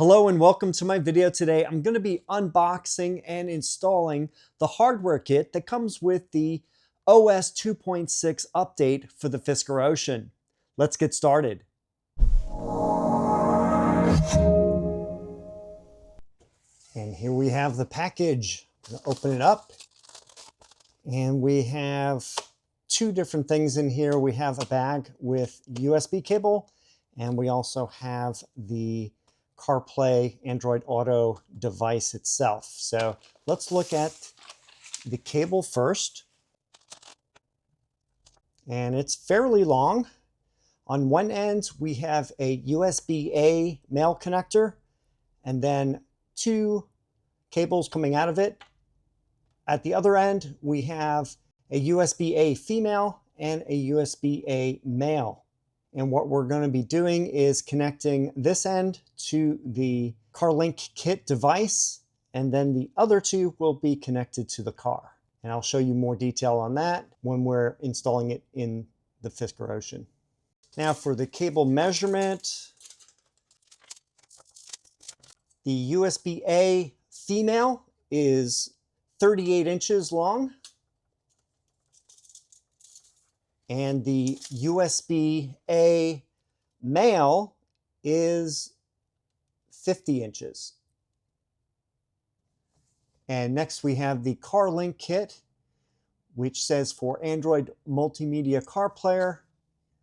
Hello and welcome to my video today. I'm going to be unboxing and installing the hardware kit that comes with the OS 2.6 update for the Fisker Ocean. Let's get started. And here we have the package. I'm going to open it up. And we have two different things in here. We have a bag with USB cable, and we also have the CarPlay Android Auto device itself. So let's look at the cable first. And it's fairly long. On one end, we have a USB-A male connector, and then two cables coming out of it. At the other end, we have a USB-A female and a USB-A male. And what we're going to be doing is connecting this end to the CarLink kit device, and then the other two will be connected to the car. And I'll show you more detail on that when we're installing it in the Fisker Ocean. Now for the cable measurement, the USB-A female is 38 inches long, and the USB-A male is 50 inches. And next we have the CarLink kit, which says for Android Multimedia Car Player.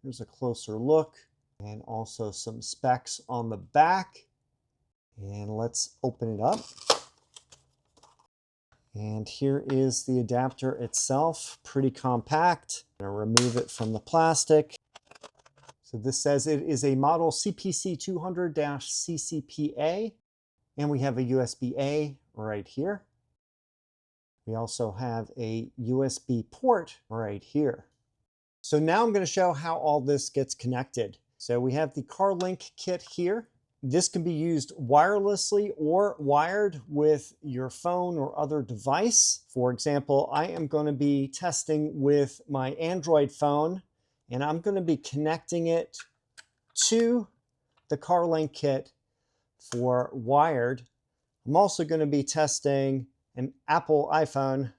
Here's a closer look, and also some specs on the back. And let's open it up. And here is the adapter itself, pretty compact. I'm going to remove it from the plastic. So this says it is a model CPC 200-CCPA, and we have a USB-A right here. We also have a USB port right here. So now I'm going to show how all this gets connected. So we have the CarLink kit here. This can be used wirelessly or wired with your phone or other device. For example, I am going to be testing with my Android phone, and I'm going to be connecting it to the CarLink kit for wired. I'm also going to be testing an Apple iPhone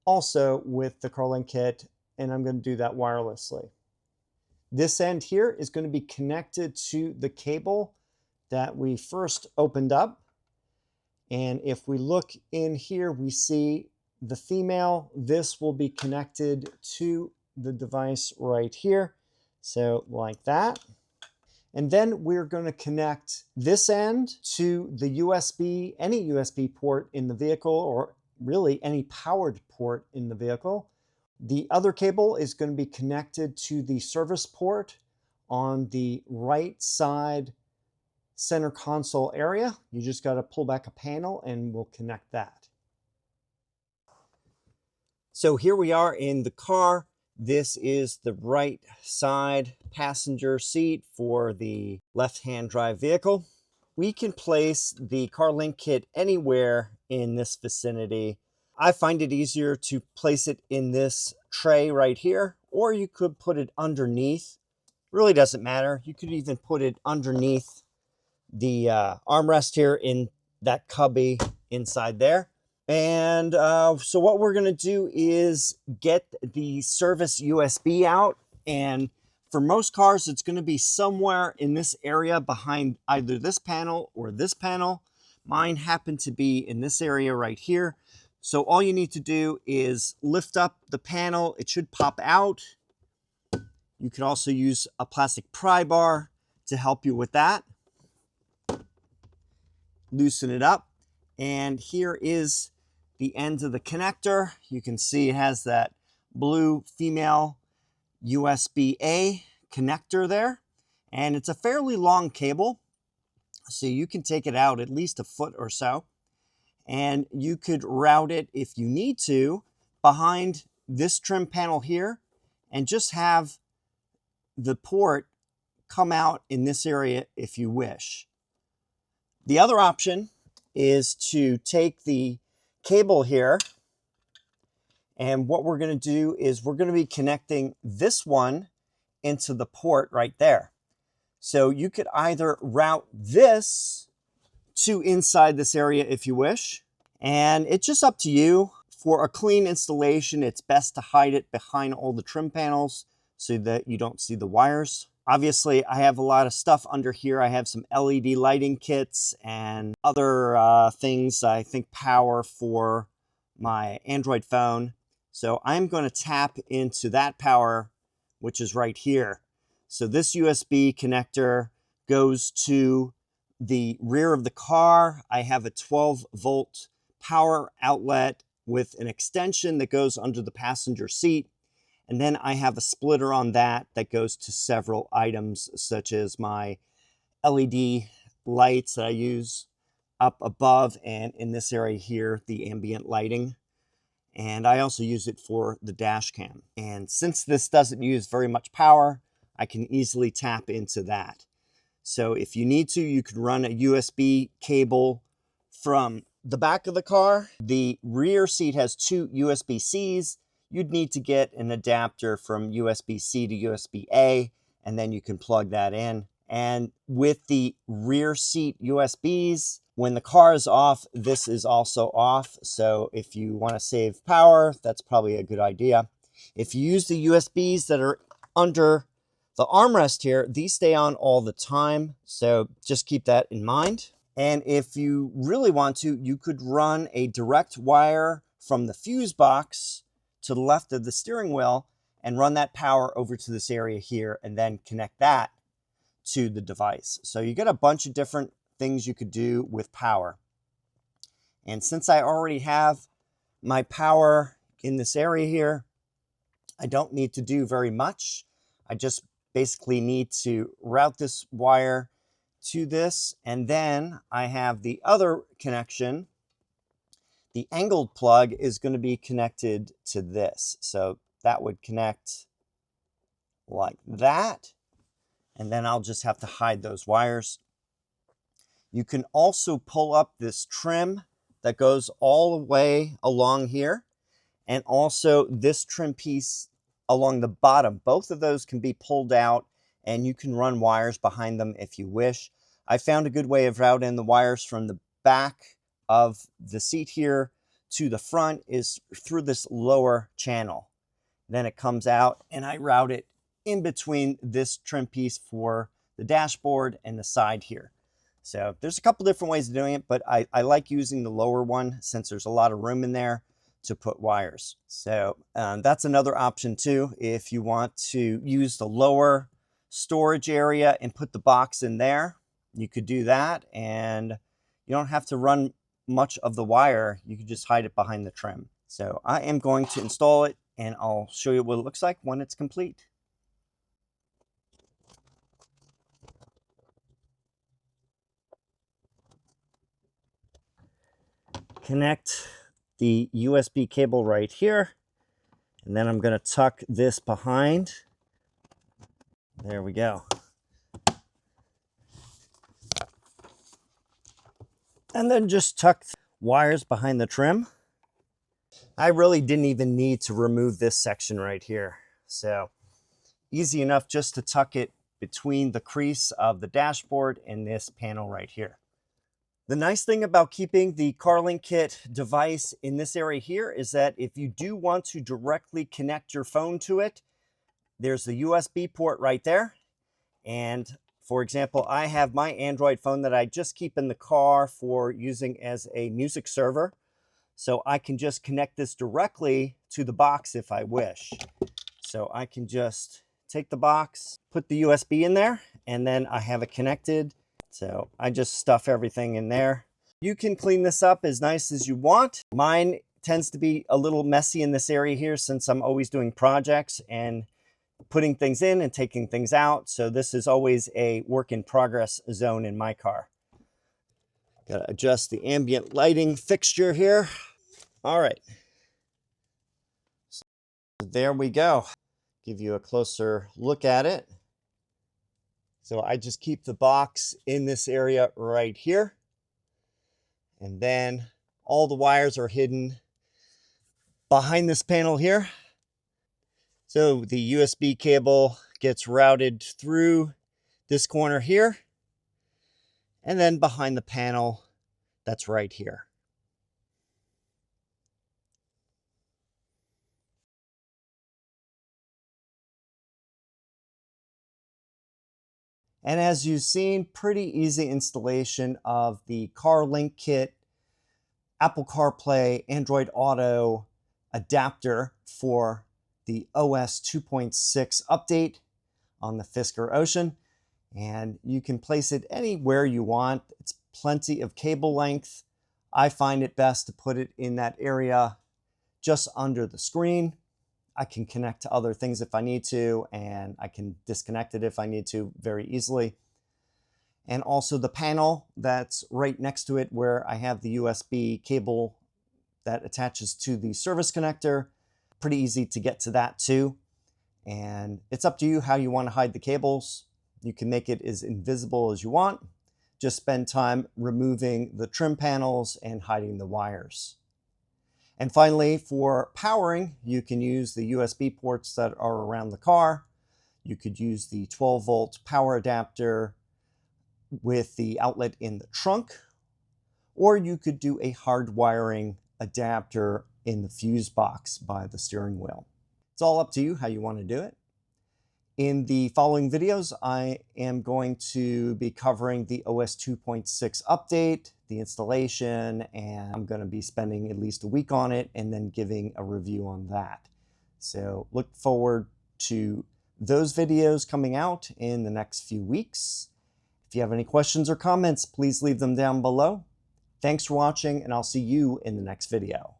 also with the CarLink kit, and I'm going to do that wirelessly. This end here is going to be connected to the cable that we first opened up. And if we look in here, we see the female. This will be connected to the device right here. So like that. And then we're going to connect this end to the USB, any USB port in the vehicle, or really any powered port in the vehicle. The other cable is going to be connected to the service port on the right side center console area. You just got to pull back a panel and we'll connect that. So here we are in the car. This is the right side passenger seat for the left-hand drive vehicle. We can place the CarLink kit anywhere in this vicinity. I find it easier to place it in this tray right here, or you could put it underneath. Really doesn't matter. You could even put it underneath the armrest here in that cubby inside there. And so what we're going to do is get the service USB out. And for most cars, it's going to be somewhere in this area behind either this panel or this panel. Mine happened to be in this area right here. So all you need to do is lift up the panel. It should pop out. You can also use a plastic pry bar to help you with that. Loosen it up. And here is the end of the connector. You can see it has that blue female USB-A connector there. And it's a fairly long cable, so you can take it out at least a foot or so. And you could route it, if you need to, behind this trim panel here, and just have the port come out in this area if you wish. The other option is to take the cable here, and what we're going to do is we're going to be connecting this one into the port right there. So you could either route this to inside this area if you wish. And it's just up to you. For a clean installation, it's best to hide it behind all the trim panels so that you don't see the wires. Obviously, I have a lot of stuff under here. I have some LED lighting kits and other things, I think power for my Android phone. So I'm going to tap into that power, which is right here. So this USB connector goes to the rear of the car. I have a 12-volt power outlet with an extension that goes under the passenger seat. And then I have a splitter on that that goes to several items, such as my LED lights that I use up above, and in this area here, the ambient lighting. And I also use it for the dash cam. And since this doesn't use very much power, I can easily tap into that. So if you need to, you can run a USB cable from the back of the car. The rear seat has two USB-Cs. You'd need to get an adapter from USB-C to USB-A, and then you can plug that in. And with the rear seat USBs, when the car is off, this is also off. So if you want to save power, that's probably a good idea. If you use the USBs that are under the armrest here, these stay on all the time. So just keep that in mind. And if you really want to, you could run a direct wire from the fuse box to the left of the steering wheel and run that power over to this area here and then connect that to the device. So you get a bunch of different things you could do with power. And since I already have my power in this area here, I don't need to do very much. I just basically need to route this wire to this, and then I have the other connection. The angled plug is going to be connected to this. So that would connect like that. And then I'll just have to hide those wires. You can also pull up this trim that goes all the way along here, and also this trim piece along the bottom. Both of those can be pulled out, and you can run wires behind them if you wish. I found a good way of routing the wires from the back of the seat here to the front is through this lower channel. Then it comes out, and I route it in between this trim piece for the dashboard and the side here. So there's a couple different ways of doing it, but I like using the lower one since there's a lot of room in there to put wires. So that's another option too. If you want to use the lower storage area and put the box in there, you could do that, and you don't have to run much of the wire. You can just hide it behind the trim. So I am going to install it, and I'll show you what it looks like when it's complete. Connect the USB cable right here, and then I'm going to tuck this behind. There we go. And then just tuck wires behind the trim. I really didn't even need to remove this section right here. So easy enough just to tuck it between the crease of the dashboard and this panel right here. The nice thing about keeping the CarLink Kit device in this area here is that if you do want to directly connect your phone to it, there's the USB port right there. And for example, I have my Android phone that I just keep in the car for using as a music server. So I can just connect this directly to the box if I wish. So I can just take the box, put the USB in there, and then I have it connected. So I just stuff everything in there. You can clean this up as nice as you want. Mine tends to be a little messy in this area here since I'm always doing projects and putting things in and taking things out. So this is always a work in progress zone in my car. Got to adjust the ambient lighting fixture here. All right. So there we go. Give you a closer look at it. So I just keep the box in this area right here. And then all the wires are hidden behind this panel here. So the USB cable gets routed through this corner here. And then behind the panel that's right here. And as you've seen, pretty easy installation of the CarLink kit, Apple CarPlay, Android Auto adapter for the OS 2.6 update on the Fisker Ocean. And you can place it anywhere you want. It's plenty of cable length. I find it best to put it in that area just under the screen. I can connect to other things if I need to, and I can disconnect it if I need to very easily. And also the panel that's right next to it where I have the USB cable that attaches to the service connector. Pretty easy to get to that too. And it's up to you how you want to hide the cables. You can make it as invisible as you want. Just spend time removing the trim panels and hiding the wires. And finally, for powering, you can use the USB ports that are around the car. You could use the 12-volt power adapter with the outlet in the trunk, or you could do a hard wiring adapter in the fuse box by the steering wheel. It's all up to you how you want to do it. In the following videos, I am going to be covering the OS 2.6 update, the installation, and I'm going to be spending at least a week on it and then giving a review on that. So look forward to those videos coming out in the next few weeks. If you have any questions or comments, please leave them down below. Thanks for watching, and I'll see you in the next video.